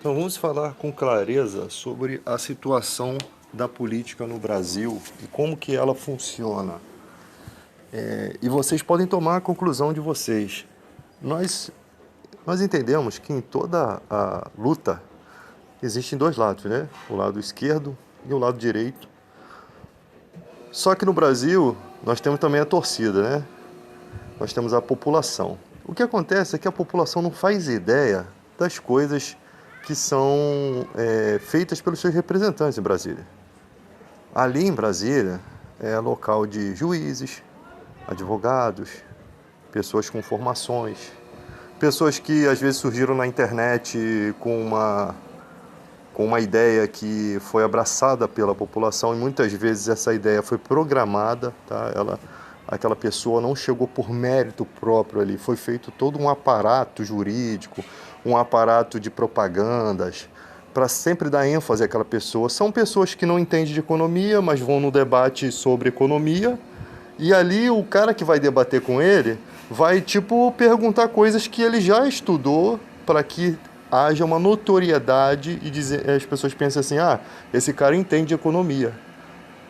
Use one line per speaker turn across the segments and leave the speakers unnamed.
Então vamos falar com clareza sobre a situação da política no Brasil e como que ela funciona. E vocês podem tomar a conclusão de vocês. Nós, nós entendemos que em toda a luta existem dois lados, né? O lado esquerdo e o lado direito. Só que no Brasil nós temos também a torcida, né? Nós temos a população. O que acontece é que a população não faz ideia das coisas que são feitas pelos seus representantes em Brasília. Ali em Brasília é local de juízes, advogados, pessoas com formações, pessoas que às vezes surgiram na internet com uma ideia que foi abraçada pela população e muitas vezes essa ideia foi programada, tá? Aquela pessoa não chegou por mérito próprio ali, foi feito todo um aparato jurídico, um aparato de propagandas, para sempre dar ênfase àquela pessoa. São pessoas que não entendem de economia, mas vão no debate sobre economia, e ali o cara que vai debater com ele vai, tipo, perguntar coisas que ele já estudou para que haja uma notoriedade e as pessoas pensam assim, esse cara entende de economia,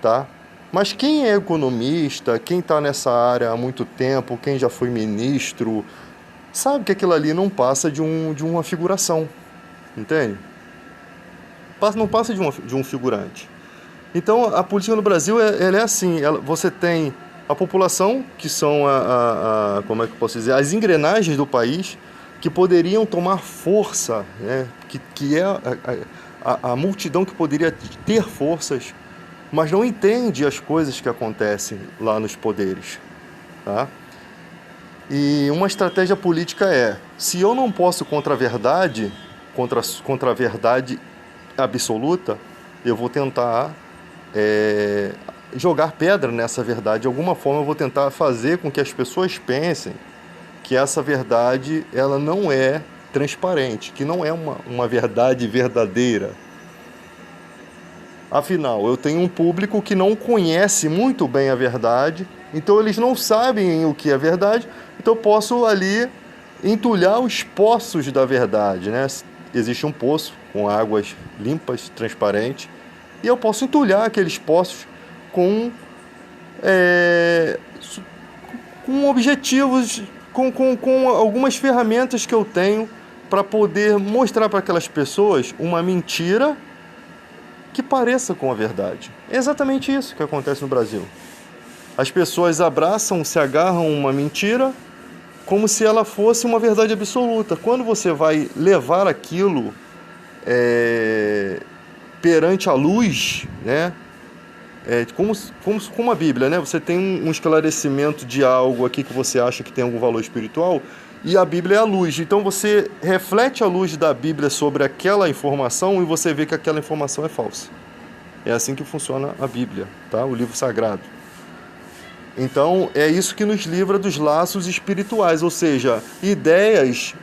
tá? Mas quem é economista, quem está nessa área há muito tempo, quem já foi ministro, sabe que aquilo ali não passa de uma figuração, entende? Não passa de um figurante. Então, a política no Brasil ela é assim, você tem a população, que são como é que eu posso dizer, as engrenagens do país, que poderiam tomar força, né? que é a multidão que poderia ter forças, mas não entende as coisas que acontecem lá nos poderes, tá? E uma estratégia política se eu não posso contra a verdade, contra a verdade absoluta, eu vou tentar jogar pedra nessa verdade. De alguma forma eu vou tentar fazer com que as pessoas pensem que essa verdade ela não é transparente, que não é uma verdade verdadeira. Afinal, eu tenho um público que não conhece muito bem a verdade, então eles não sabem o que é verdade, então eu posso ali entulhar os poços da verdade, né? Existe um poço com águas limpas, transparentes, e eu posso entulhar aqueles poços com objetivos, com algumas ferramentas que eu tenho para poder mostrar para aquelas pessoas uma mentira que pareça com a verdade. É exatamente isso que acontece no Brasil. As pessoas abraçam, se agarram a uma mentira como se ela fosse uma verdade absoluta. Quando você vai levar aquilo perante a luz, né? Como a Bíblia, né? Você tem um esclarecimento de algo aqui que você acha que tem algum valor espiritual, e a Bíblia é a luz. Então você reflete a luz da Bíblia sobre aquela informação e você vê que aquela informação é falsa. É assim que funciona a Bíblia, tá? O livro sagrado. Então é isso que nos livra dos laços espirituais, ou seja, ideias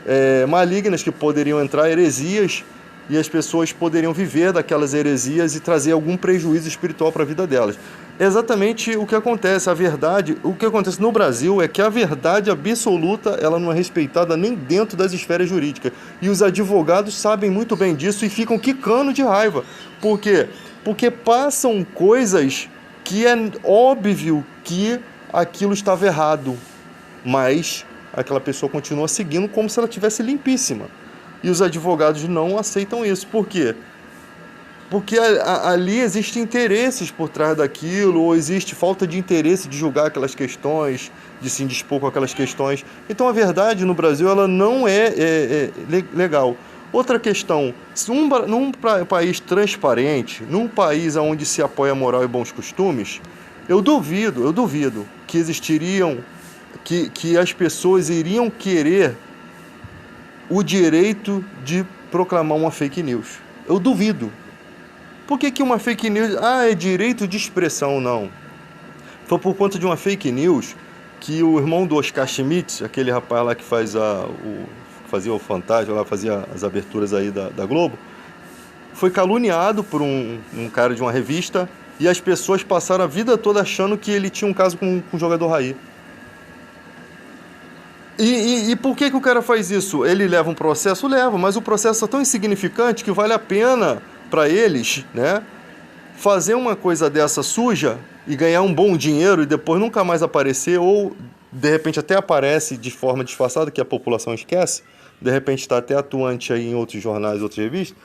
malignas que poderiam entrar, heresias, e as pessoas poderiam viver daquelas heresias e trazer algum prejuízo espiritual para a vida delas. É exatamente o que acontece. A verdade, o que acontece no Brasil é que a verdade absoluta ela não é respeitada nem dentro das esferas jurídicas. E os advogados sabem muito bem disso e ficam quicando de raiva. Por quê? Porque passam coisas que é óbvio que aquilo estava errado, mas aquela pessoa continua seguindo como se ela estivesse limpíssima. E os advogados não aceitam isso. Por quê? Porque ali existem interesses por trás daquilo, ou existe falta de interesse de julgar aquelas questões, de se indispor com aquelas questões. Então a verdade no Brasil ela não é legal. Outra questão, num país transparente, num país onde se apoia a moral e bons costumes, eu duvido que existiriam, que as pessoas iriam querer o direito de proclamar uma fake news. Eu duvido. Por que uma fake news... é direito de expressão, não. Foi por conta de uma fake news que o irmão do Oscar Schmidt, aquele rapaz lá que fazia o Fantasma, lá fazia as aberturas aí da Globo, foi caluniado por um cara de uma revista e as pessoas passaram a vida toda achando que ele tinha um caso com o jogador Raí. E por que o cara faz isso? Ele leva um processo? Leva, mas o processo é tão insignificante que vale a pena para eles, né, fazer uma coisa dessa suja e ganhar um bom dinheiro e depois nunca mais aparecer, ou de repente até aparece de forma disfarçada que a população esquece, de repente está até atuante aí em outros jornais, outras revistas.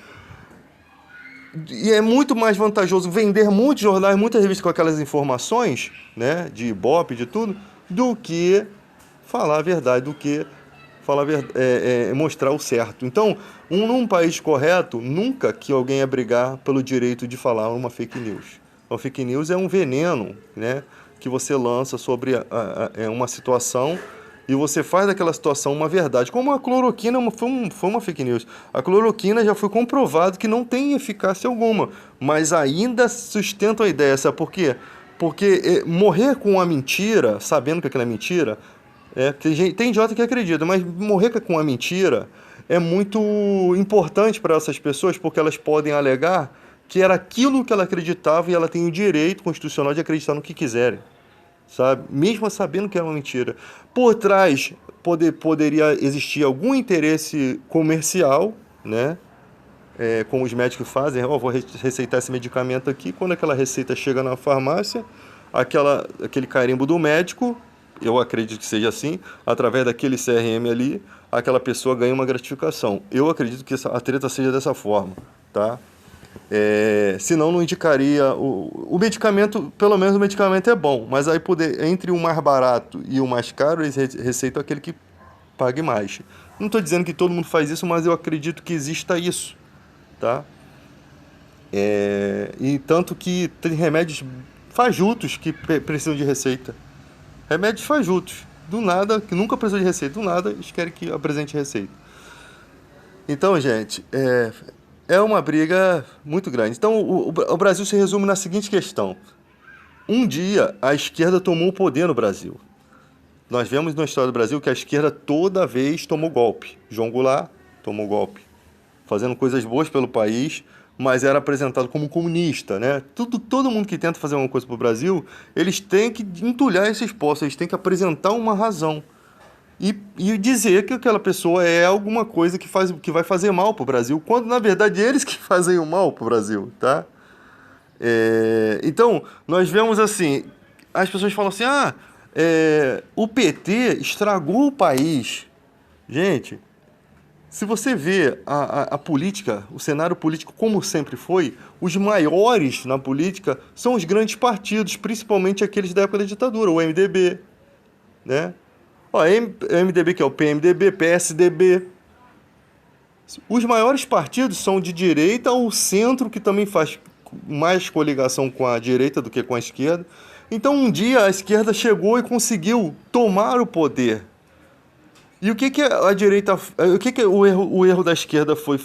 E é muito mais vantajoso vender muitos jornais, muitas revistas com aquelas informações, né, de Ibope, de tudo, do que falar a verdade, do que mostrar o certo. Então, num país correto, nunca que alguém ia brigar pelo direito de falar uma fake news. Uma fake news é um veneno, né, que você lança sobre uma situação e você faz daquela situação uma verdade. Como a cloroquina foi uma fake news. A cloroquina já foi comprovado que não tem eficácia alguma, mas ainda sustenta a ideia. Sabe por quê? Porque morrer com uma mentira, sabendo que aquilo é mentira, tem idiota que acredita, mas morrer com uma mentira é muito importante para essas pessoas, porque elas podem alegar que era aquilo que ela acreditava e ela tem o direito constitucional de acreditar no que quiserem, sabe? Mesmo sabendo que é uma mentira. Por trás poderia existir algum interesse comercial, né? Como os médicos fazem, vou receitar esse medicamento aqui, quando aquela receita chega na farmácia, aquele carimbo do médico, eu acredito que seja assim, através daquele CRM ali, aquela pessoa ganha uma gratificação. Eu acredito que a treta seja dessa forma, tá? Senão não indicaria o medicamento, pelo menos o medicamento é bom, mas aí entre o mais barato e o mais caro, eles receitam aquele que pague mais. Não estou dizendo que todo mundo faz isso, mas eu acredito que exista isso, tá? E tanto que tem remédios fajutos que precisam de receita. Remédios fajutos, do nada, que nunca precisou de receita, do nada eles querem que apresente receita. Então, gente, é uma briga muito grande. Então, o Brasil se resume na seguinte questão. Um dia, a esquerda tomou o poder no Brasil. Nós vemos na história do Brasil que a esquerda toda vez tomou golpe. João Goulart tomou golpe, fazendo coisas boas pelo país, mas era apresentado como comunista, né? Todo mundo que tenta fazer alguma coisa para o Brasil, eles têm que entulhar esses postos, eles têm que apresentar uma razão. E dizer que aquela pessoa é alguma coisa que vai fazer mal para o Brasil, quando na verdade eles que fazem o mal para o Brasil, tá? Então, nós vemos assim, as pessoas falam assim, o PT estragou o país. Gente, se você vê a política, o cenário político como sempre foi, os maiores na política são os grandes partidos, principalmente aqueles da época da ditadura, o MDB, né? MDB que é o PMDB, PSDB. Os maiores partidos são de direita ou centro, que também faz mais coligação com a direita do que com a esquerda. Então um dia a esquerda chegou e conseguiu tomar o poder. E o que a direita, o erro da esquerda foi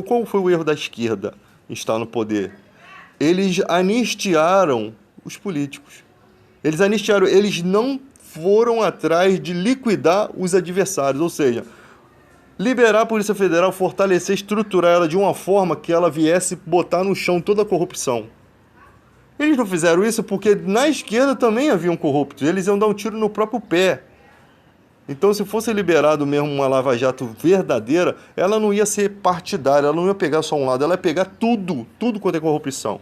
qual foi o erro da esquerda em estar no poder? Eles anistiaram os políticos. Eles não foram atrás de liquidar os adversários, ou seja, liberar a Polícia Federal, fortalecer, estruturar ela de uma forma que ela viesse botar no chão toda a corrupção. Eles não fizeram isso porque na esquerda também haviam corruptos, eles iam dar um tiro no próprio pé. Então, se fosse liberado mesmo uma lava-jato verdadeira, ela não ia ser partidária, ela não ia pegar só um lado, ela ia pegar tudo quanto é corrupção.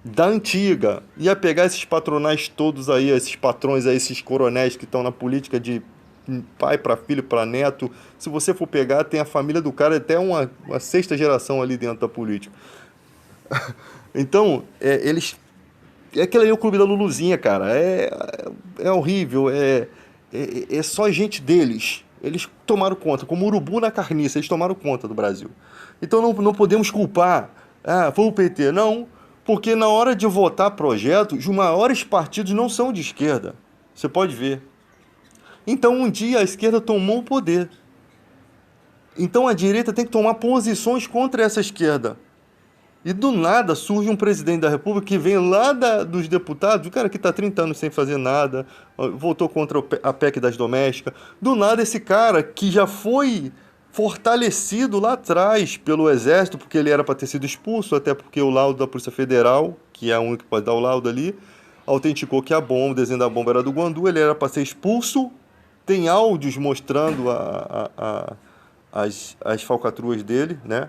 Da antiga, ia pegar esses patronais todos aí, esses patrões aí, esses coronéis que estão na política de pai para filho, para neto. Se você for pegar, tem a família do cara até uma sexta geração ali dentro da política. Então, aquele aí é o clube da Luluzinha, cara. É horrível, é só gente deles. Eles tomaram conta, como urubu na carniça, eles tomaram conta do Brasil. Então não podemos culpar, foi o PT, não, porque na hora de votar projetos, os maiores partidos não são de esquerda. Você pode ver. Então um dia a esquerda tomou o poder. Então a direita tem que tomar posições contra essa esquerda. E do nada surge um presidente da República que vem lá dos deputados, o cara que está 30 anos sem fazer nada, votou contra a PEC das domésticas. Do nada esse cara que já foi fortalecido lá atrás pelo Exército, porque ele era para ter sido expulso, até porque o laudo da Polícia Federal, que é o único que pode dar o laudo ali, autenticou que o desenho da bomba era do Guandu, ele era para ser expulso. Tem áudios mostrando as falcatruas dele, né?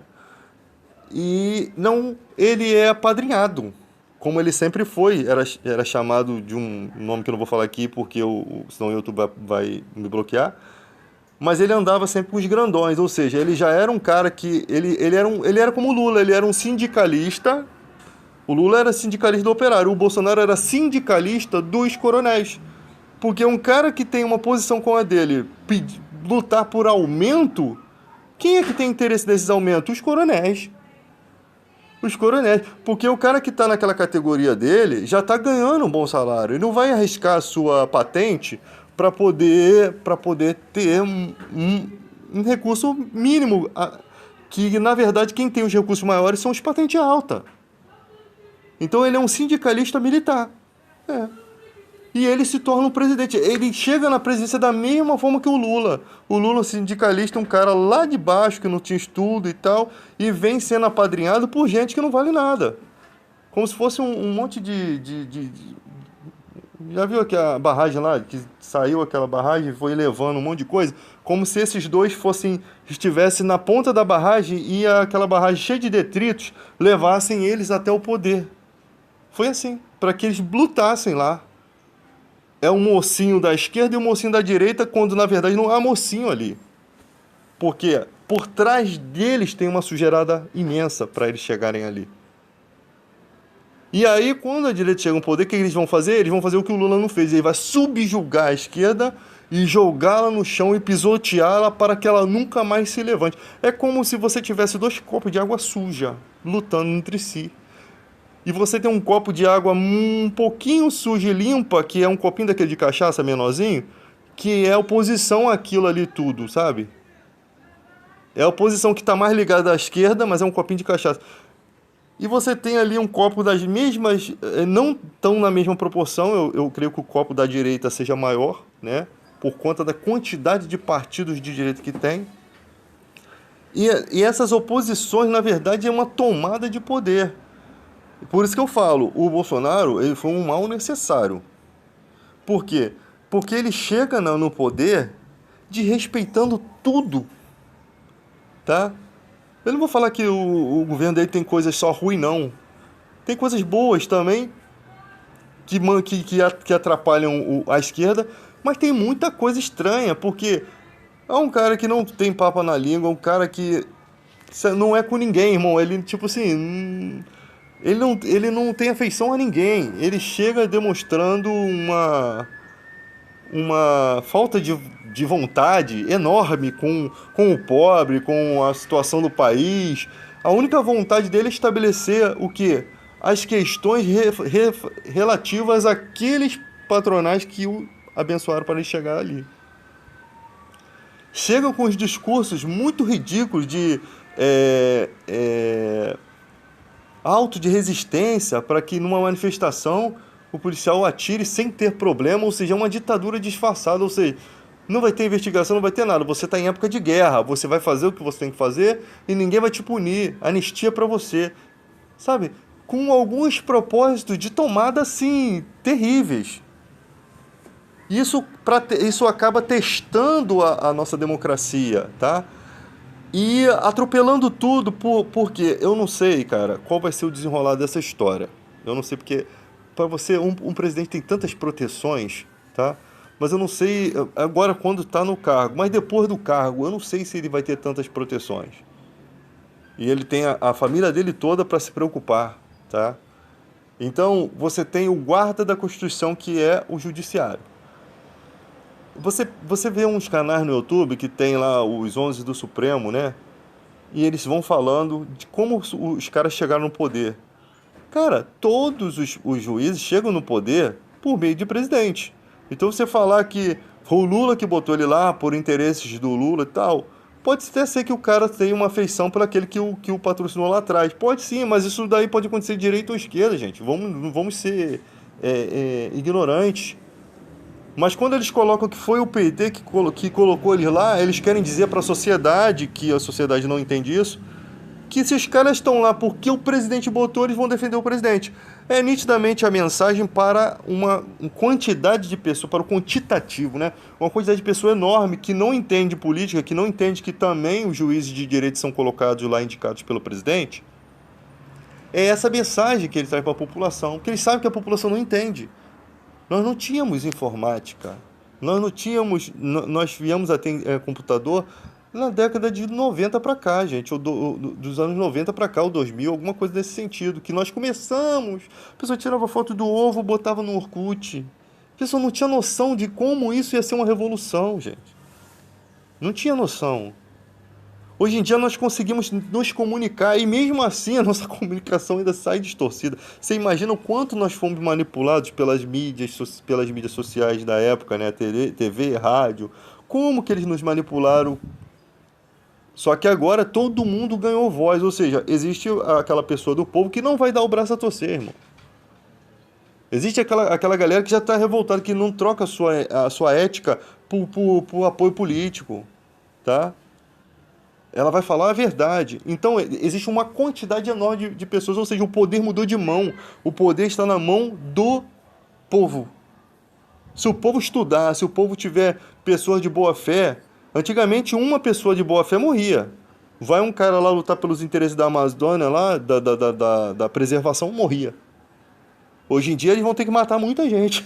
E não, ele é apadrinhado, como ele sempre foi. Era chamado de um nome que eu não vou falar aqui, porque senão o YouTube vai me bloquear. Mas ele andava sempre com os grandões, ou seja, ele já era um cara que... Ele era como o Lula, ele era um sindicalista. O Lula era sindicalista do operário, o Bolsonaro era sindicalista dos coronéis. Porque um cara que tem uma posição como a dele, lutar por aumento, quem é que tem interesse nesses aumentos? Os coronéis. Os coronéis. Porque o cara que está naquela categoria dele já está ganhando um bom salário. Ele não vai arriscar a sua patente para poder ter um recurso mínimo. Que, na verdade, quem tem os recursos maiores são os patente alta. Então ele é um sindicalista militar. E ele se torna um presidente. Ele chega na presidência da mesma forma que o Lula. O Lula, sindicalista, um cara lá de baixo que não tinha estudo e tal, e vem sendo apadrinhado por gente que não vale nada. Como se fosse um monte Já viu aquela barragem lá, que saiu aquela barragem e foi levando um monte de coisa? Como se esses dois estivessem na ponta da barragem e aquela barragem cheia de detritos levassem eles até o poder. Foi assim, para que eles lutassem lá. É um mocinho da esquerda e um mocinho da direita, quando na verdade não há mocinho ali. Porque por trás deles tem uma sujeirada imensa para eles chegarem ali. E aí, quando a direita chega no poder, o que eles vão fazer? Eles vão fazer o que o Lula não fez. Ele vai subjugar a esquerda e jogá-la no chão e pisoteá-la para que ela nunca mais se levante. É como se você tivesse 2 copos de água suja lutando entre si. E você tem um copo de água um pouquinho suja e limpa, que é um copinho daquele de cachaça menorzinho, que é oposição àquilo ali tudo, sabe? É a oposição que está mais ligada à esquerda, mas é um copinho de cachaça. E você tem ali um copo das mesmas, não tão na mesma proporção, eu creio que o copo da direita seja maior, né? Por conta da quantidade de partidos de direita que tem. E essas oposições, na verdade, é uma tomada de poder. Por isso que eu falo, o Bolsonaro ele foi um mal necessário. Por quê? Porque ele chega no poder desrespeitando tudo, tá? Eu não vou falar que o governo dele tem coisas só ruins, não. Tem coisas boas também que atrapalham a esquerda, mas tem muita coisa estranha, porque é um cara que não tem papa na língua, um cara que não é com ninguém, irmão. Ele, tipo assim... Ele não tem afeição a ninguém. Ele chega demonstrando uma falta de vontade enorme com o pobre, com a situação do país. A única vontade dele é estabelecer o quê? As questões relativas àqueles patronais que o abençoaram para ele chegar ali. Chegam com os discursos muito ridículos de... auto de resistência para que numa manifestação o policial atire sem ter problema, ou seja, é uma ditadura disfarçada, ou seja, não vai ter investigação, não vai ter nada, você está em época de guerra, você vai fazer o que você tem que fazer e ninguém vai te punir, anistia para você, sabe? Com alguns propósitos de tomada, assim, terríveis. Isso acaba testando a nossa democracia, tá? E atropelando tudo, porque eu não sei, cara, qual vai ser o desenrolar dessa história. Eu não sei, porque para você, um presidente tem tantas proteções, tá? Mas eu não sei agora quando está no cargo. Mas depois do cargo, eu não sei se ele vai ter tantas proteções. E ele tem a família dele toda para se preocupar, tá? Então, você tem o guarda da Constituição, que é o judiciário. Você vê uns canais no YouTube que tem lá os 11 do Supremo, né? E eles vão falando de como os caras chegaram no poder. Cara, todos os juízes chegam no poder por meio de presidente. Então você falar que foi o Lula que botou ele lá por interesses do Lula e tal, pode até ser que o cara tenha uma afeição por aquele que o patrocinou lá atrás. Pode sim, mas isso daí pode acontecer de direita ou esquerda, gente. Não vamos ser ignorantes. Mas quando eles colocam que foi o PT que colocou eles lá, eles querem dizer para a sociedade, que a sociedade não entende isso, que se os caras estão lá porque o presidente botou, eles vão defender o presidente. É nitidamente a mensagem para uma quantidade de pessoas, para o quantitativo, né? Uma quantidade de pessoa enorme que não entende política, que não entende que também os juízes de direito são colocados lá, indicados pelo presidente. É essa mensagem que ele traz para a população, porque ele sabe que a população não entende. Nós não tínhamos informática, nós não tínhamos, nós viemos a ter computador na década de 90 para cá, gente, ou dos anos 90 para cá, ou 2000, alguma coisa desse sentido, que nós começamos. A pessoa tirava foto do ovo, botava no Orkut. A pessoa não tinha noção de como isso ia ser uma revolução, gente. Não tinha noção. Hoje em dia nós conseguimos nos comunicar e mesmo assim a nossa comunicação ainda sai distorcida. Você imagina o quanto nós fomos manipulados pelas mídias sociais da época, né? TV, rádio. Como que eles nos manipularam? Só que agora todo mundo ganhou voz, ou seja, existe aquela pessoa do povo que não vai dar o braço a torcer, irmão. Existe aquela galera que já está revoltada, que não troca a sua ética por apoio político, tá? Ela vai falar a verdade. Então, existe uma quantidade enorme de pessoas, ou seja, o poder mudou de mão. O poder está na mão do povo. Se o povo estudar, se o povo tiver pessoas de boa fé, antigamente uma pessoa de boa fé morria. Vai um cara lá lutar pelos interesses da Amazônia, lá, da preservação, morria. Hoje em dia eles vão ter que matar muita gente.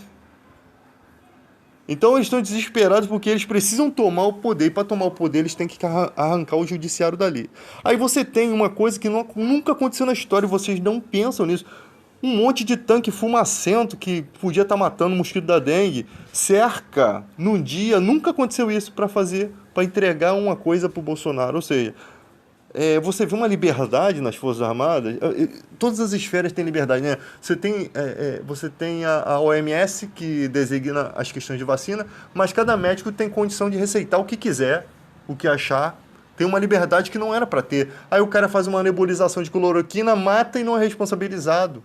Então eles estão desesperados porque eles precisam tomar o poder. E para tomar o poder eles têm que arrancar o judiciário dali. Aí você tem uma coisa que nunca aconteceu na história e vocês não pensam nisso. Um monte de tanque fumacento que podia estar matando o mosquito da dengue. Cerca num dia. Nunca aconteceu isso para entregar uma coisa para o Bolsonaro. Ou seja, você vê uma liberdade nas Forças Armadas. Todas as esferas têm liberdade, né? Você tem a OMS, que designa as questões de vacina, mas cada médico tem condição de receitar o que quiser, o que achar. Tem uma liberdade que não era para ter. Aí o cara faz uma nebulização de cloroquina, mata e não é responsabilizado.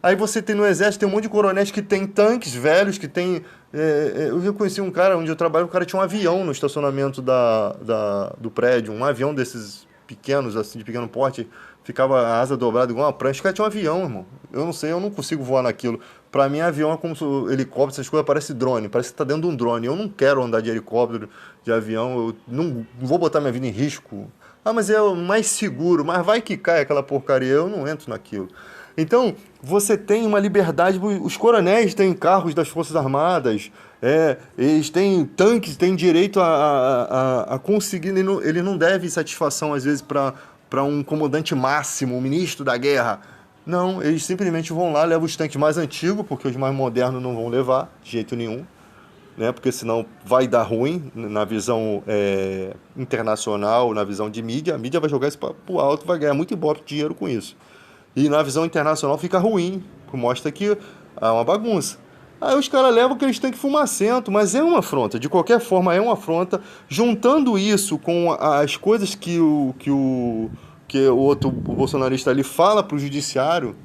Aí você tem no exército, tem um monte de coronéis que tem tanques velhos, que tem... eu conheci um cara onde eu trabalho, o cara tinha um avião no estacionamento do prédio, um avião desses pequenos, assim, de pequeno porte, ficava a asa dobrada igual uma prancha. O cara tinha um avião, irmão. Eu não sei, eu não consigo voar naquilo. Pra mim, avião é como se helicóptero, essas coisas, parece drone, parece que tá dentro de um drone. Eu não quero andar de helicóptero, de avião, eu não vou botar minha vida em risco. Ah, mas é o mais seguro, mas vai que cai aquela porcaria, eu não entro naquilo. Então, você tem uma liberdade, os coronéis têm carros das Forças Armadas, eles têm tanques, têm direito a conseguir, ele não deve satisfação, às vezes, para um comandante máximo, um ministro da guerra. Não, eles simplesmente vão lá, levam os tanques mais antigos, porque os mais modernos não vão levar, de jeito nenhum, né? Porque senão vai dar ruim na visão internacional, na visão de mídia. A mídia vai jogar isso para o alto, vai ganhar muito ibope dinheiro com isso. E na visão internacional fica ruim, mostra que é uma bagunça. Aí os caras levam aqueles tanques fumacento, mas é uma afronta, de qualquer forma é uma afronta. Juntando isso com as coisas que o outro bolsonarista ali fala para o judiciário,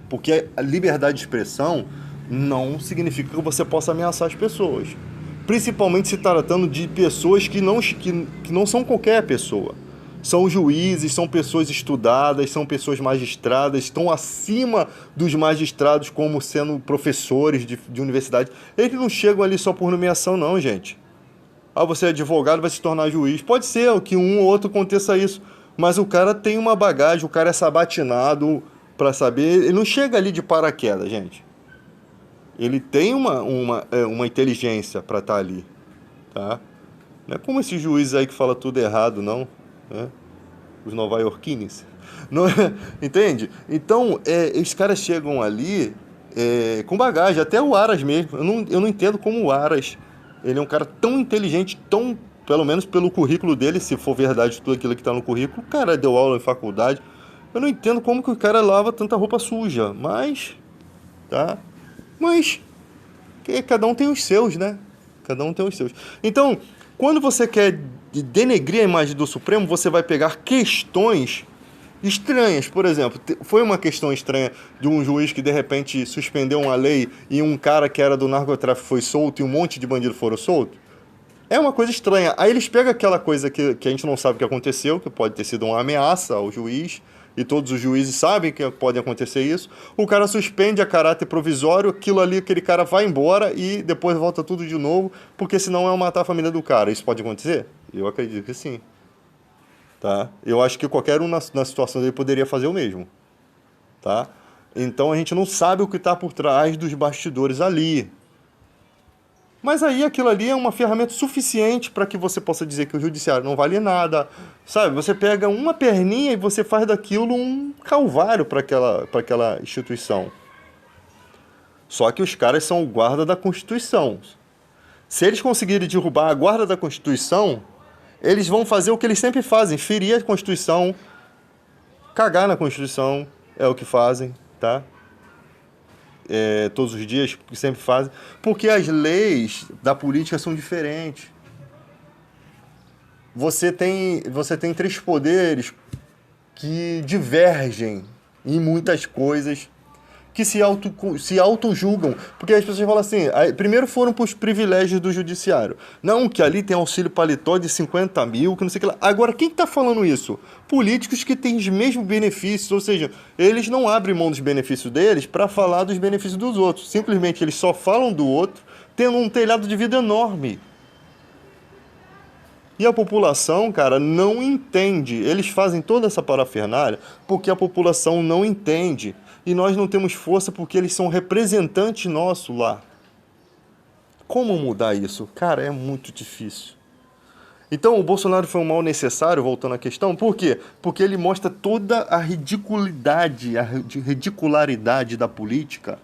porque a liberdade de expressão não significa que você possa ameaçar as pessoas. Principalmente se tratando de pessoas que não são qualquer pessoa. São juízes, são pessoas estudadas, são pessoas magistradas, estão acima dos magistrados como sendo professores de universidade. Eles não chegam ali só por nomeação, não, gente. Ah, você é advogado, vai se tornar juiz. Pode ser que um ou outro aconteça isso, mas o cara tem uma bagagem, o cara é sabatinado para saber. Ele não chega ali de paraquedas, gente. Ele tem uma inteligência para estar ali, tá? Não é como esse juiz aí que fala tudo errado, não. Os nova-iorquines, entende? Então, os caras chegam ali com bagagem, até o Aras mesmo. Eu não entendo como o Aras, ele é um cara tão inteligente, pelo menos pelo currículo dele, se for verdade tudo aquilo que está no currículo. O cara deu aula em faculdade. Eu não entendo como que o cara lava tanta roupa suja, mas cada um tem os seus, né? Cada um tem os seus. Então, quando você quer denegrir a imagem do Supremo, você vai pegar questões estranhas. Por exemplo, foi uma questão estranha de um juiz que de repente suspendeu uma lei e um cara que era do narcotráfico foi solto e um monte de bandidos foram soltos. É uma coisa estranha. Aí eles pegam aquela coisa que a gente não sabe o que aconteceu, que pode ter sido uma ameaça ao juiz, e todos os juízes sabem que pode acontecer isso, o cara suspende a caráter provisório, aquilo ali, aquele cara vai embora e depois volta tudo de novo, porque senão é matar a família do cara. Isso pode acontecer? Eu acredito que sim. Tá? Eu acho que qualquer um na situação dele poderia fazer o mesmo. Tá? Então a gente não sabe o que está por trás dos bastidores ali. Mas aí aquilo ali é uma ferramenta suficiente para que você possa dizer que o judiciário não vale nada. Sabe, você pega uma perninha e você faz daquilo um calvário para aquela instituição. Só que os caras são o guarda da Constituição. Se eles conseguirem derrubar a guarda da Constituição, eles vão fazer o que eles sempre fazem, ferir a Constituição, cagar na Constituição, é o que fazem, tá? Todos os dias, que sempre fazem, porque as leis da política são diferentes. Você tem três poderes que divergem em muitas coisas, que se auto-julgam. Porque as pessoas falam assim, primeiro foram para os privilégios do judiciário. Não, que ali tem auxílio paletó de 50 mil, que não sei o que lá. Agora, quem está falando isso? Políticos que têm os mesmos benefícios, ou seja, eles não abrem mão dos benefícios deles para falar dos benefícios dos outros. Simplesmente eles só falam do outro, tendo um telhado de vidro enorme. E a população, cara, não entende. Eles fazem toda essa parafernália porque a população não entende. E nós não temos força porque eles são representantes nossos lá. Como mudar isso? Cara, é muito difícil. Então, o Bolsonaro foi um mal necessário, voltando à questão, por quê? Porque ele mostra toda a ridicularidade da política.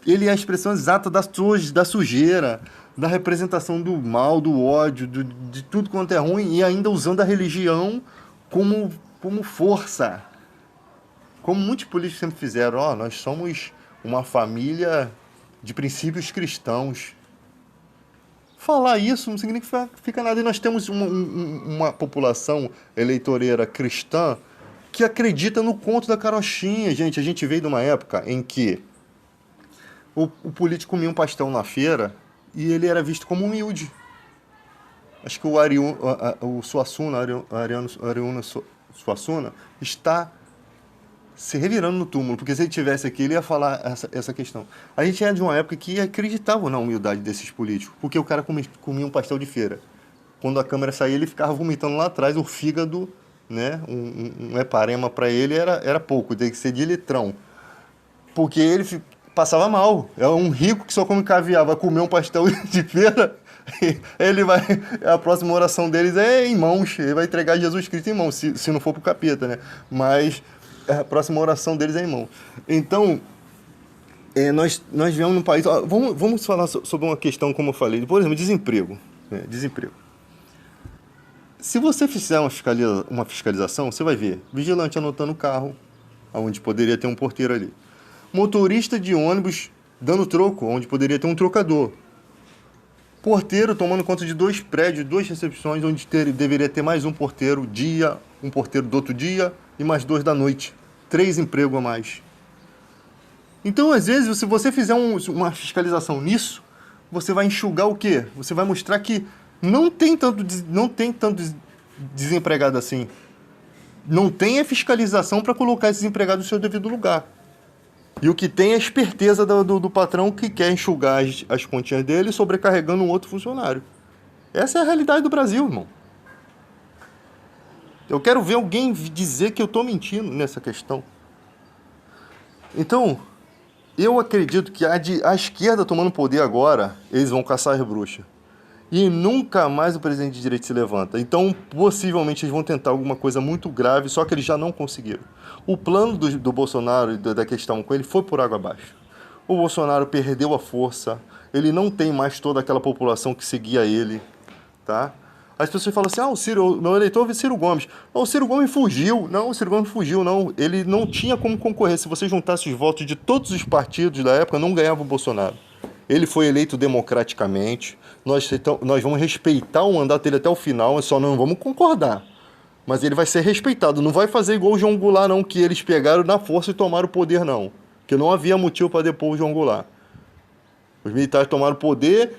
Ele é a expressão exata da sujeira, da representação do mal, do ódio, de tudo quanto é ruim, e ainda usando a religião como força. Como muitos políticos sempre fizeram, nós somos uma família de princípios cristãos. Falar isso não significa nada. E nós temos uma população eleitoreira cristã que acredita no conto da carochinha. Gente, a gente veio de uma época em que o político comia um pastel na feira e ele era visto como humilde. Acho que o Suassuna, Ariano Suassuna, está se revirando no túmulo, porque se ele tivesse aqui, ele ia falar essa questão. A gente é de uma época que acreditava na humildade desses políticos, porque o cara comia um pastel de feira. Quando a câmera saía, ele ficava vomitando lá atrás, o fígado, né, um heparema para ele era pouco, tem que ser de litrão. Porque ele passava mal. É um rico que só come caviar, vai comer um pastel de feira, a próxima oração deles é em mãos, ele vai entregar Jesus Cristo em mãos, se não for pro capeta, né? Mas a próxima oração deles é em mão. Então, nós vivemos num país... Vamos falar sobre uma questão, como eu falei. Por exemplo, desemprego. Desemprego. Se você fizer uma fiscalização, você vai ver vigilante anotando o carro, onde poderia ter um porteiro ali. Motorista de ônibus dando troco, onde poderia ter um trocador. Porteiro tomando conta de 2 prédios, 2 recepções, onde deveria ter mais um porteiro um porteiro do outro dia e mais 2 da noite. 3 empregos a mais. Então, às vezes, se você fizer uma fiscalização nisso, você vai enxugar o quê? Você vai mostrar que não tem tanto desempregado assim. Não tem a fiscalização para colocar esses empregados no seu devido lugar. E o que tem é a esperteza do patrão que quer enxugar as continhas dele, sobrecarregando um outro funcionário. Essa é a realidade do Brasil, irmão. Eu quero ver alguém dizer que eu estou mentindo nessa questão. Então, eu acredito que a esquerda tomando poder agora, eles vão caçar as bruxas. E nunca mais o presidente de direita se levanta. Então, possivelmente, eles vão tentar alguma coisa muito grave, só que eles já não conseguiram. O plano do Bolsonaro e da questão com ele foi por água abaixo. O Bolsonaro perdeu a força, ele não tem mais toda aquela população que seguia ele, tá? As pessoas falam assim, o Ciro, meu eleitor é Ciro Gomes. Não, o Ciro Gomes fugiu. Não, o Ciro Gomes fugiu, não. Ele não tinha como concorrer. Se você juntasse os votos de todos os partidos da época, não ganhava o Bolsonaro. Ele foi eleito democraticamente. Nós vamos respeitar o mandato dele até o final, só não vamos concordar. Mas ele vai ser respeitado. Não vai fazer igual o João Goulart, não, que eles pegaram na força e tomaram o poder, não. Porque não havia motivo para depor o João Goulart. Os militares tomaram o poder,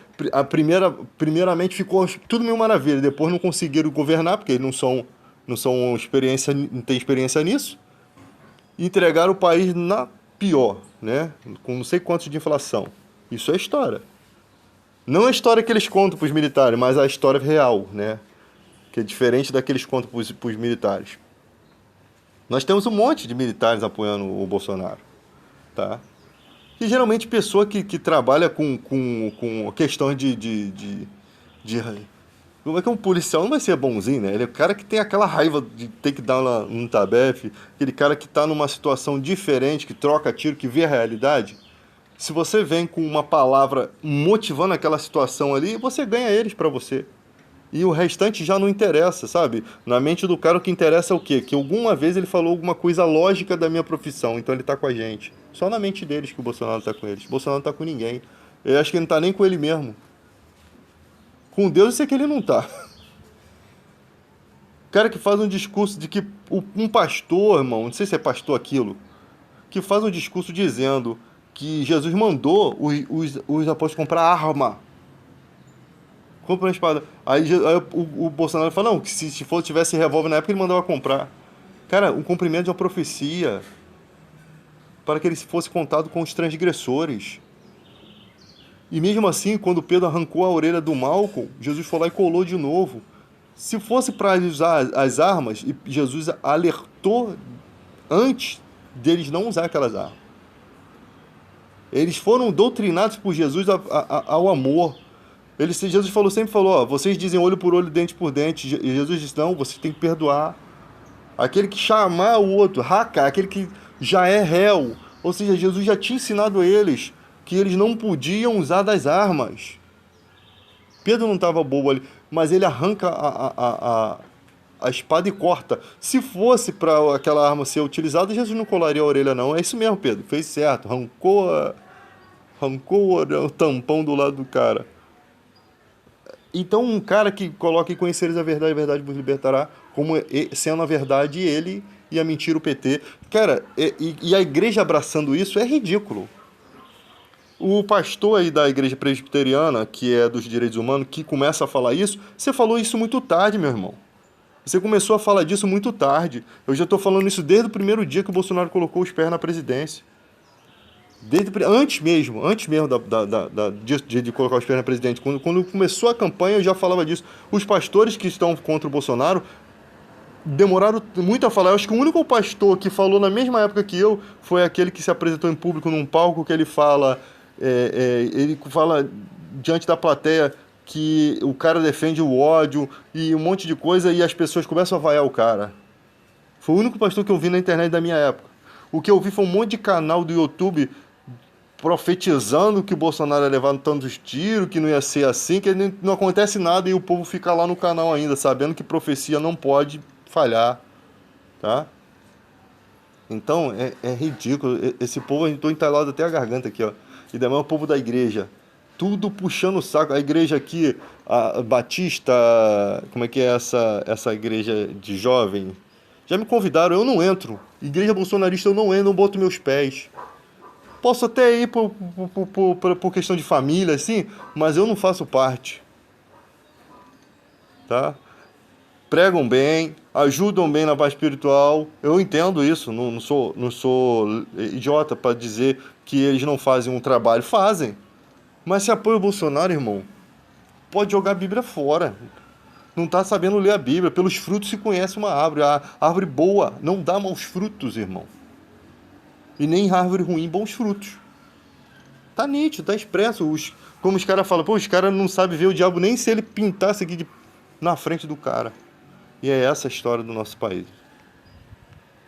primeiramente ficou tudo mil maravilha, depois não conseguiram governar, porque eles não têm experiência nisso. entregaram o país na pior, né? Com não sei quantos de inflação. Isso é história. Não a história que eles contam para os militares, mas a história real, né? Que é diferente da que eles contam para os militares. Nós temos um monte de militares apoiando o Bolsonaro, tá? E geralmente pessoa que trabalha com questões de. Como é que um policial não vai ser bonzinho, né? Ele é o cara que tem aquela raiva de ter que dar um tabefe, aquele cara que está numa situação diferente, que troca tiro, que vê a realidade. Se você vem com uma palavra motivando aquela situação ali, você ganha eles para você. E o restante já não interessa, sabe? Na mente do cara o que interessa é o quê? Que alguma vez ele falou alguma coisa lógica da minha profissão, então ele tá com a gente. Só na mente deles que o Bolsonaro tá com eles. O Bolsonaro não tá com ninguém. Eu acho que ele não tá nem com ele mesmo. Com Deus eu sei que ele não tá. O cara que faz um discurso de que um pastor, irmão, não sei se é pastor aquilo, que faz um discurso dizendo que Jesus mandou os apóstolos comprar arma. Compra uma espada. Aí o Bolsonaro fala, não, que se tivesse revólver na época, ele mandava comprar. Cara, o cumprimento de uma profecia para que ele fosse contado com os transgressores. E mesmo assim, quando Pedro arrancou a orelha do Malcolm, Jesus foi lá e colou de novo. Se fosse para usar as armas, e Jesus alertou antes deles não usar aquelas armas. Eles foram doutrinados por Jesus ao amor. Jesus sempre falou, ó, vocês dizem olho por olho, dente por dente. E Jesus disse, não, vocês têm que perdoar. Aquele que chamar o outro, aquele que já é réu. Ou seja, Jesus já tinha ensinado a eles que eles não podiam usar das armas. Pedro não estava bobo ali, mas ele arranca a espada e corta. Se fosse para aquela arma ser utilizada, Jesus não colaria a orelha, não. É isso mesmo, Pedro, fez certo. Arrancou o tampão do lado do cara. Então, um cara que coloca e conheceres a verdade vos libertará, como sendo a verdade ele e a mentira o PT. Cara, e a igreja abraçando isso é ridículo. O pastor aí da igreja presbiteriana, que é dos direitos humanos, que começa a falar isso, você falou isso muito tarde, meu irmão. Você começou a falar disso muito tarde. Eu já estou falando isso desde o primeiro dia que o Bolsonaro colocou os pés na presidência. Antes mesmo de colocar os pés na presidente, quando começou a campanha, eu já falava disso. Os pastores que estão contra o Bolsonaro demoraram muito a falar. Eu acho que o único pastor que falou na mesma época que eu foi aquele que se apresentou em público num palco, que ele fala diante da plateia que o cara defende o ódio e um monte de coisa e as pessoas começam a vaiar o cara. Foi o único pastor que eu vi na internet da minha época. O que eu vi foi um monte de canal do YouTube profetizando que o Bolsonaro ia levar tantos tiros, que não ia ser assim, que não acontece nada e o povo fica lá no canal ainda, sabendo que profecia não pode falhar, tá? Então, é ridículo. Esse povo, eu estou entalado até a garganta aqui, ó. E daí é o povo da igreja. Tudo puxando o saco. A igreja aqui, a Batista, como é que é essa igreja de jovem? Já me convidaram, eu não entro. Igreja bolsonarista eu não entro, não boto meus pés. Posso até ir por questão de família, assim, mas eu não faço parte. Tá? Pregam bem, ajudam bem na parte espiritual. Eu entendo isso, não sou idiota para dizer que eles não fazem um trabalho. Fazem. Mas se apoia o Bolsonaro, irmão, pode jogar a Bíblia fora. Não está sabendo ler a Bíblia. Pelos frutos se conhece uma árvore. A árvore boa não dá maus frutos, irmão. E nem árvore ruim, bons frutos. Tá nítido, tá expresso. Como os caras falam, os caras não sabem ver o diabo nem se ele pintasse aqui na frente do cara. E é essa a história do nosso país.